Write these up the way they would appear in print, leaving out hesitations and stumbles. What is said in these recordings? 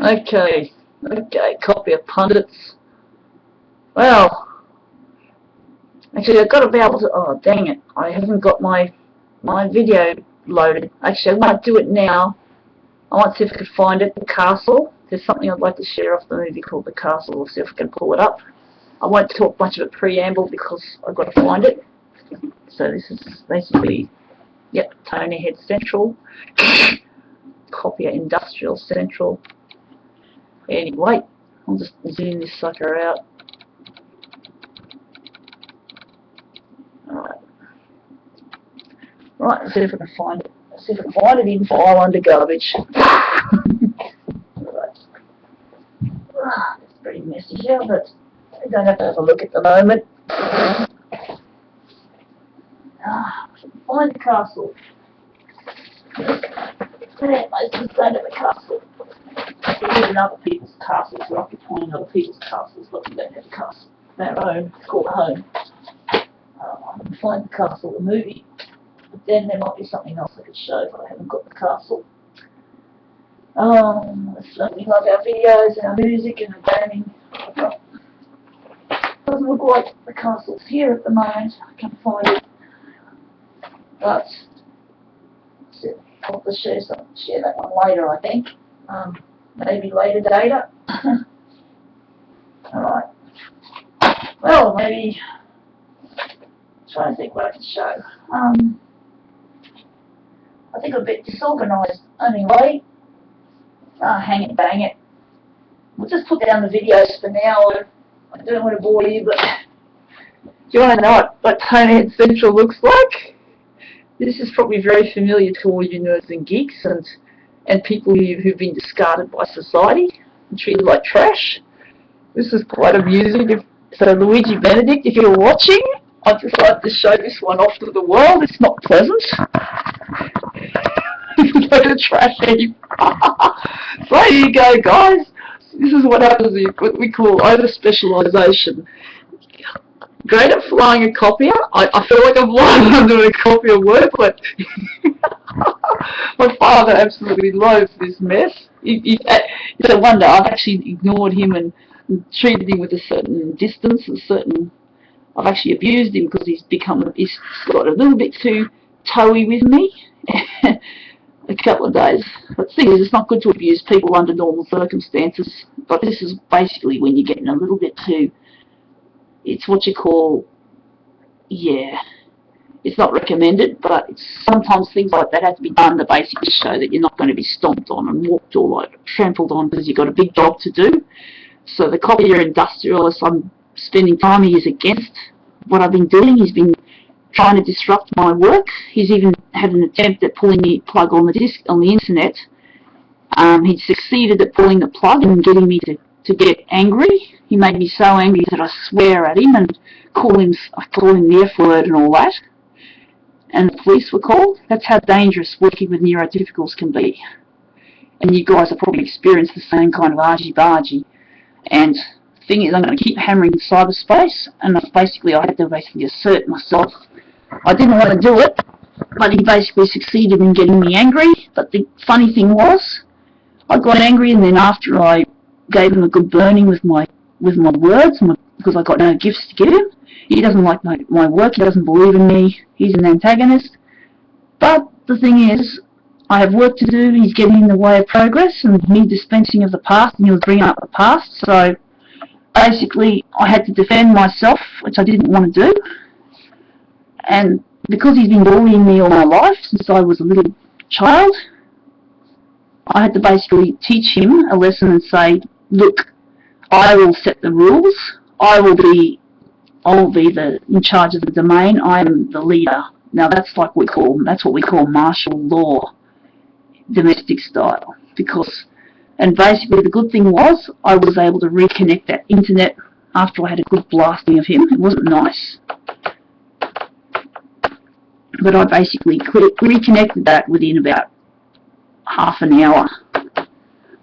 Okay, Copier pundits. Well, actually I've got to be able to, oh dang it, I haven't got my video loaded. Actually I might do it now. I might see if I can find it, the castle. There's something I'd like to share off the movie called The Castle. We'll see if I can pull it up. I won't talk much of a preamble because I've got to find it. So this is basically, yep, Tony Head Central. Copier Industrial Central. Anyway, I'll just zoom this sucker out. Alright. Right, let's see if I can find it. Let's see if I can find it in file under garbage. Right. It's pretty messy here, but I don't have to have a look at the moment. Find the castle. There, most of the state of the castle. We live in other people's castles, we're occupying other people's castles, but we don't have a castle. Our own, it's called home. I can find the castle, the movie, but then there might be something else I could show, but I haven't got the castle. We love our videos and our music and our gaming. Doesn't look like the castle's here at the moment. I can't find it, but I'll have to share that one later, I think. Maybe later data. Alright. Well, maybe trying to think what I can show. I think I'm a bit disorganised anyway. Hang it, bang it. We'll just put down the videos for now. I don't want to bore you, but do you want to know what Tony Head Central looks like? This is probably very familiar to all you nerds and geeks and people who've been discarded by society and treated like trash. This is quite amusing. So Luigi Benedict, if you're watching, I'd just like to show this one off to the world. It's not pleasant. Go to the trash heap. So there you go, guys. This is what happens with what we call over-specialisation. Great at flying a copier. I feel like I'm flying under a copier work, but my father absolutely loathes this mess. It's a wonder. I've actually ignored him and treated him with a certain distance, I've actually abused him because he's got a little bit too toey with me a couple of days. But the thing is, it's not good to abuse people under normal circumstances, but this is basically when you're getting a little bit too, it's what you call, yeah, it's not recommended, but sometimes things like that have to be done to basically show that you're not going to be stomped on and walked all like trampled on because you've got a big job to do. So the Copier Industrialist, I'm spending time, he is against what I've been doing. He's been trying to disrupt my work. He's even had an attempt at pulling the plug on the internet. He succeeded at pulling the plug and getting me to get angry. He made me so angry that I swear at him and I call him the F word and all that. And the police were called. That's how dangerous working with neurotypicals can be. And you guys have probably experienced the same kind of argy-bargy. And the thing is, I'm going to keep hammering cyberspace, and I had to basically assert myself. I didn't want to do it, but he basically succeeded in getting me angry. But the funny thing was, I got angry, and then after I gave him a good burning with my words, because I got no gifts to give him, he doesn't like my work, he doesn't believe in me, he's an antagonist. But the thing is, I have work to do, he's getting in the way of progress, and me dispensing of the past, and he was bringing up the past, so basically I had to defend myself, which I didn't want to do. And because he's been bullying me all my life, since I was a little child, I had to basically teach him a lesson and say, look, I will set the rules, I will be in charge of the domain, I am the leader. Now that's what we call martial law, domestic style, and basically the good thing was I was able to reconnect that internet after I had a good blasting of him. It wasn't nice, but I basically reconnected that within about half an hour.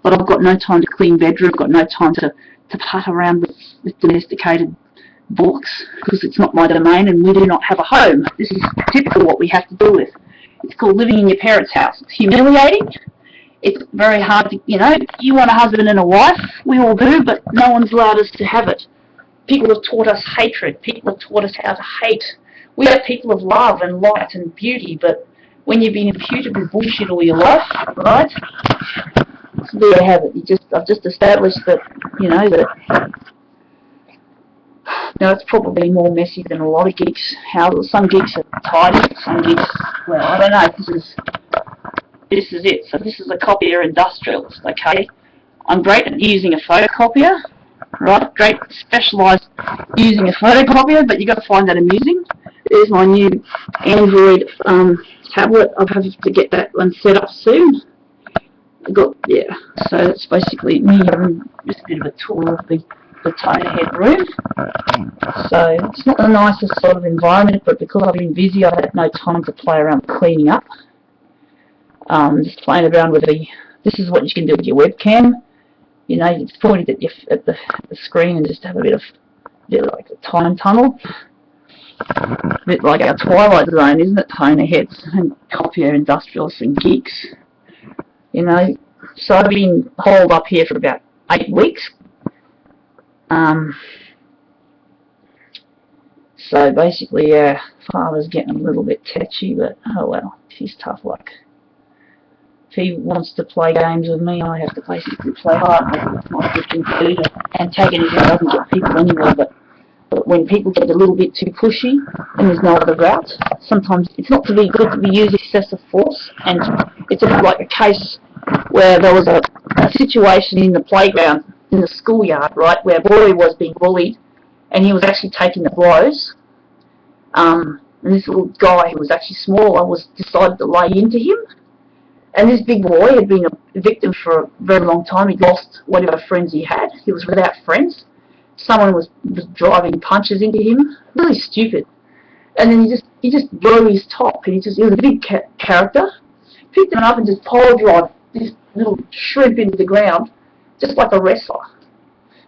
But I've got no time to clean bedroom, I've got no time to putt around with domesticated books because it's not my domain and we do not have a home. This is typical what we have to deal with. It's called living in your parents' house. It's humiliating, it's very hard to, you want a husband and a wife, we all do, but no one's allowed us to have it. People have taught us hatred, people have taught us how to hate. We are people of love and light and beauty, but when you've been imputed with bullshit all your life, right, so there you have it. I've just established that, that it's probably more messy than a lot of geeks' houses. Some geeks are tidy, some geeks, well, I don't know, this is it. So this is a Copier Industrialist, okay? I'm great at using a photocopier, right? Great, specialised using a photocopier, but you've got to find that amusing. There's my new Android tablet. I'll have to get that one set up soon. So it's basically me having just a bit of a tour of the toner head room. So it's not the nicest sort of environment, but because I've been busy, I've had no time to play around cleaning up. Just playing around with this is what you can do with your webcam. You point it at the screen and just have a bit like a time tunnel. A bit like our Twilight Zone, isn't it? Toner heads and Copier Industrialists and geeks. So I've been holed up here for about 8 weeks. So basically, Father's getting a little bit tetchy, but oh well, he's tough luck. If he wants to play games with me, I have to basically play hard. It's not good thing to do. Antagonism doesn't get people anywhere, but when people get a little bit too pushy and there's no other route, sometimes it's not to be good to be use excessive force. And it's like a case where there was a situation in the playground, in the schoolyard, right, where a boy was being bullied and he was actually taking the blows. And this little guy who was actually smaller decided to lay into him. And this big boy had been a victim for a very long time. He'd lost whatever friends he had. He was without friends. Someone was driving punches into him. Really stupid. And then he just blew his top. And he was a big character. Picked him up and just pole drive this little shrimp into the ground, just like a wrestler.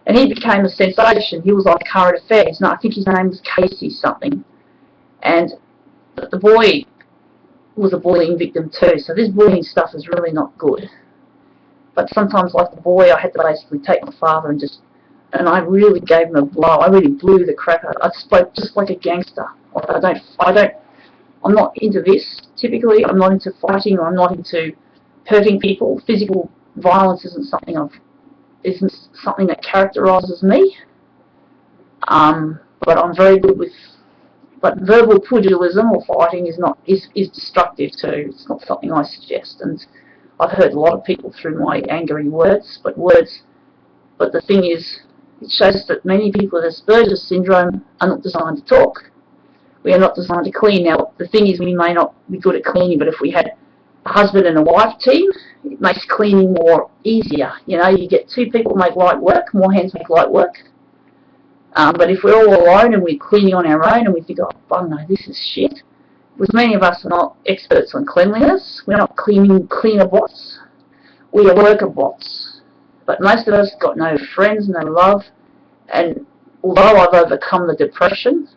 And he became a sensation. He was on current affairs. No, I think his name was Casey something. And the boy was a bullying victim too. So this bullying stuff is really not good. But sometimes, like the boy, I had to basically take my father and I really gave him a blow. I really blew the crap out. I spoke just like a gangster. I'm not into this. Typically, I'm not into fighting, or I'm not into hurting people. Physical violence isn't something that characterises me. But I'm very good with. But verbal pugilism or fighting is destructive too. It's not something I suggest. And I've hurt a lot of people through my angry words. But the thing is, it shows that many people with Asperger's syndrome are not designed to talk. We are not designed to clean. Now, the thing is, we may not be good at cleaning, but if we had a husband and a wife team, it makes cleaning more easier. You get 2 people make light work, more hands make light work. But if we're all alone and we're cleaning on our own and we think, oh no, this is shit, because many of us are not experts on cleanliness. We're not cleaner bots. We are worker bots. But most of us got no friends, no love, and although I've overcome the depression,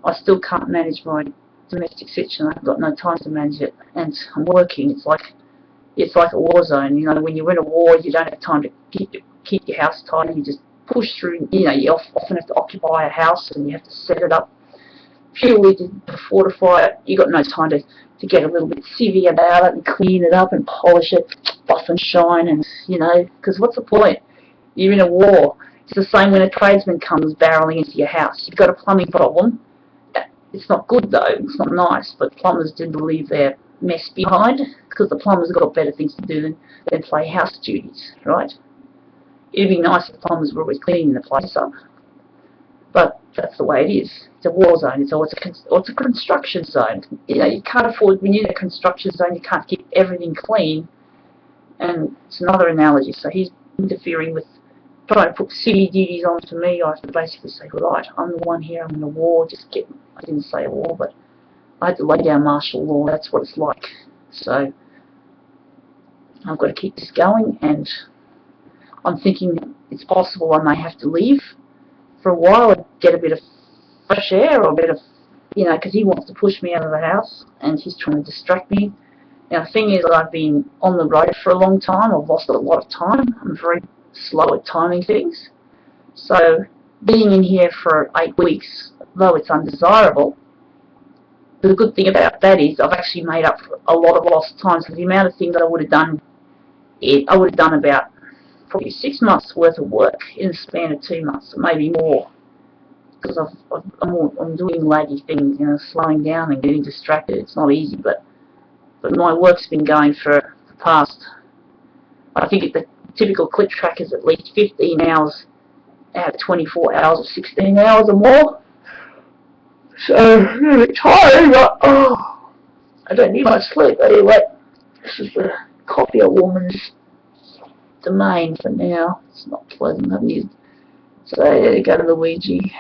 I still can't manage my domestic situation. I've got no time to manage it, and I'm working. It's like a war zone. When you're in a war, you don't have time to keep your house tidy. You just push through. You often have to occupy a house, and you have to set it up purely to fortify it. You got no time to get a little bit civvy about it and clean it up and polish it, buff and shine, and because what's the point? You're in a war. It's the same when a tradesman comes barreling into your house. You've got a plumbing problem. It's not good though. It's not nice. But plumbers do leave their mess behind because the plumbers have got better things to do than play house duties, right? It'd be nice if plumbers were always cleaning the place up. But that's the way it is. It's a war zone. It's a construction zone. You can't afford, when you're in a construction zone, you can't keep everything clean. And it's another analogy. So he's interfering with trying to put city duties onto me. I have to basically say, right, I'm the one here. I'm in a war. I didn't say a war, but I had to lay down martial law. That's what it's like. So I've got to keep this going, and I'm thinking it's possible I may have to leave for a while and get a bit of fresh air or a bit of, because he wants to push me out of the house and he's trying to distract me. Now the thing is, I've been on the road for a long time. I've lost a lot of time. I'm very slow at timing things. So being in here for 8 weeks, though it's undesirable, the good thing about that is I've actually made up for a lot of lost time. So the amount of things that I would have done, I would have done about probably 6 months worth of work in the span of 2 months, maybe more, because I'm doing laggy things, slowing down and getting distracted. It's not easy, but my work's been going for the past, I think the typical clip track is at least 15 hours out of 24 hours or 16 hours or more. So, I'm really tired, but I don't need much sleep. Anyway, this is the Copier woman's domain for now. It's not pleasant. I've used. So, there you go to Luigi.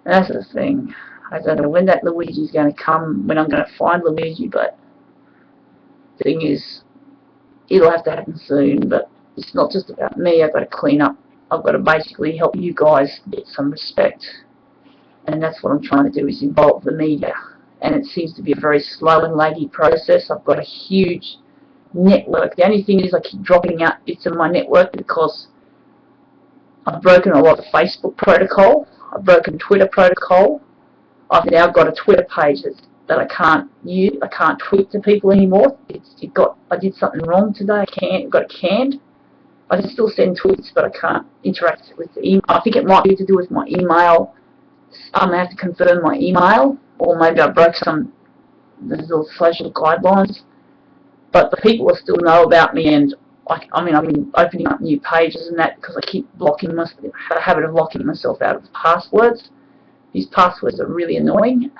That's the thing. I don't know when that Luigi's going to come, when I'm going to find Luigi, but the thing is, it'll have to happen soon. But it's not just about me. I've got to clean up. I've got to basically help you guys get some respect. And that's what I'm trying to do, is involve the media. And it seems to be a very slow and laggy process. I've got a huge network. The only thing is I keep dropping out bits of my network because I've broken a lot of Facebook protocol. I've broken Twitter protocol. I've now got a Twitter page that I can't use. I can't tweet to people anymore. I did something wrong today. Got it canned. I can still send tweets, but I can't interact with the email. I think it might be to do with my email. I have to confirm my email, or maybe I broke some little social guidelines. But the people will still know about me, and I've been opening up new pages and that because I keep blocking myself. I have a habit of locking myself out of passwords. These passwords are really annoying.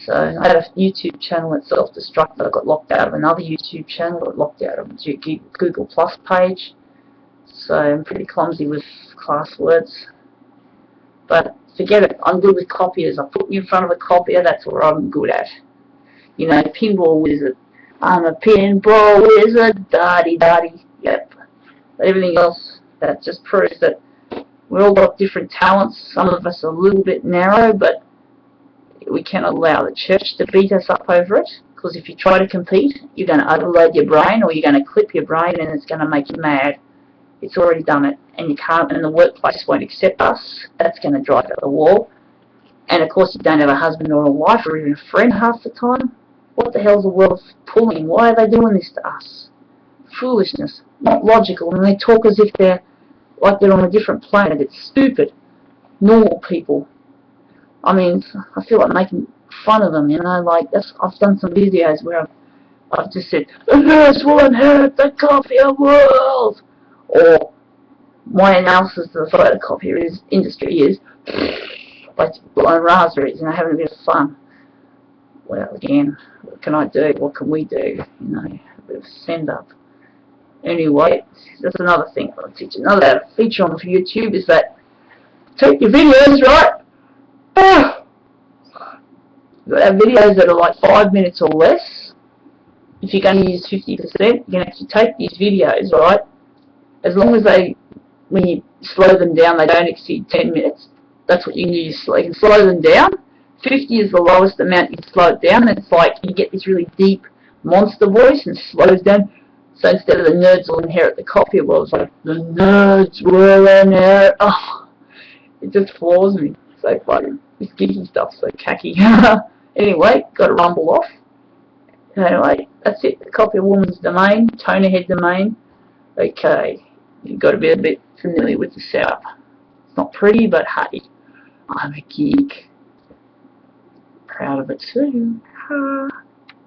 So I had a YouTube channel that self-destructed. I got locked out of another YouTube channel. I got locked out of a Google Plus page. So I'm pretty clumsy with passwords. But forget it, I'm good with copiers. I put me in front of a copier, that's what I'm good at. Pinball wizard. I'm a pinball wizard, daddy. Yep. But everything else, that just proves that we all got different talents. Some of us are a little bit narrow, but we cannot allow the church to beat us up over it. Because if you try to compete, you're going to overload your brain, or you're going to clip your brain, and it's going to make you mad. It's already done it, and you can't, and the workplace won't accept us. That's going to drive out the wall. And of course, you don't have a husband or a wife or even a friend half the time. What the hell's the world pulling? Why are they doing this to us? Foolishness, not logical, and they talk as if they're like they're on a different planet. It's stupid. Normal people. I feel like making fun of them. I've done some videos where I've just said, the first one hurt the copier world. Or my analysis of the photocopier industry is like blowing raspberries, having a bit of fun. Well, again, what can I do? What can we do? A bit of send up. Anyway, that's another thing I'll teach you. Another feature on YouTube is that take your videos, right? You've got to have videos that are like 5 minutes or less. If you're going to use 50%, you're going to actually take these videos, right? As long as when you slow them down, they don't exceed 10 minutes. That's what you can use. So you can slow them down. 50 is the lowest amount you can slow it down. And it's like you get this really deep monster voice and slows down. So instead of the nerds will inherit the copier world, it's like, the nerds will inherit. Oh, it just floors me. So funny. This geeky stuff's so cacky. Anyway, got to rumble off. Anyway, that's it. The Copier woman's domain, Tonerhead domain. Okay, you've got to be a bit familiar with the setup. It's not pretty, but hey, I'm a geek. Proud of it too.